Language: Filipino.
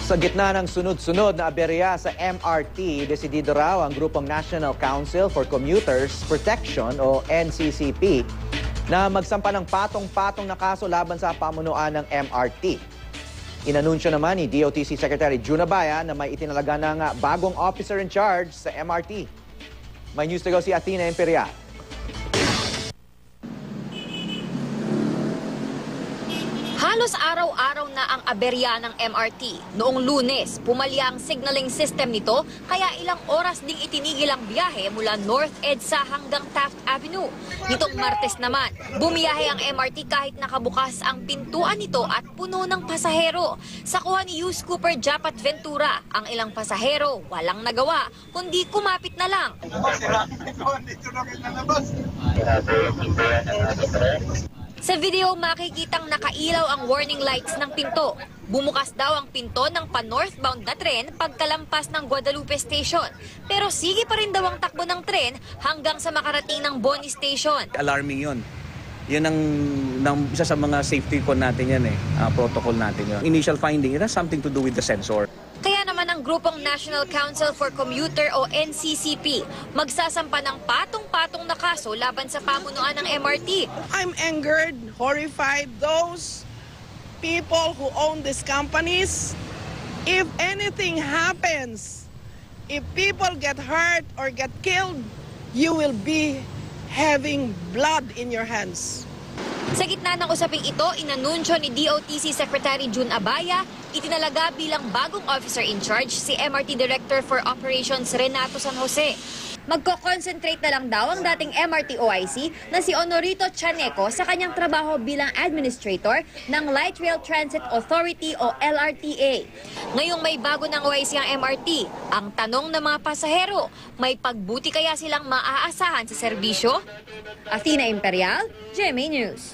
Sa gitna ng sunod-sunod na aberya sa MRT, desidido raw ang grupong National Council for Commuters Protection o NCCP na magsampa ng patong-patong na kaso laban sa pamunuan ng MRT. Inanunsyo naman ni DOTC Secretary June Abaya na may itinalaga ng bagong officer in charge sa MRT. May news to go si Athena Imperial. Halos araw-araw na ang aberya ng MRT. Noong Lunes, pumalya ang signaling system nito kaya ilang oras ding itinigil ang biyahe mula North EDSA hanggang Taft Avenue. Nitong Martes naman, bumiyahe ang MRT kahit nakabukas ang pintuan nito at puno ng pasahero. Sa kuha ni Yus Cooper Japat Ventura, ang ilang pasahero walang nagawa kundi kumapit na lang. Sa video, makikitang nakailaw ang warning lights ng pinto. Bumukas daw ang pinto ng pa-northbound na tren pagkalampas ng Guadalupe Station. Pero sige pa rin daw ang takbo ng tren hanggang sa makarating ng Boni Station. Alarming yun. Yun ang isa sa mga safety con natin yan protocol natin yun. Initial finding, it has something to do with the sensor. Kaya naman ang grupong National Council for Commuter o NCCP magsasampa ng patong-patong na kaso laban sa pamunuan ng MRT. I'm angered, horrified. Those people who own these companies, if anything happens, if people get hurt or get killed, you will be having blood in your hands. Sa gitna ng usaping ito, inanunsyo ni DOTC Secretary June Abaya, itinalaga bilang bagong officer in charge si MRT Director for Operations Renato San Jose. Magko-concentrate na lang daw ang dating MRT OIC na si Honorito Chaneco sa kanyang trabaho bilang administrator ng Light Rail Transit Authority o LRTA. Ngayong may bago ng OIC ang MRT, ang tanong ng mga pasahero, may pagbuti kaya silang maaasahan sa serbisyo? Athena Imperial, GMA News.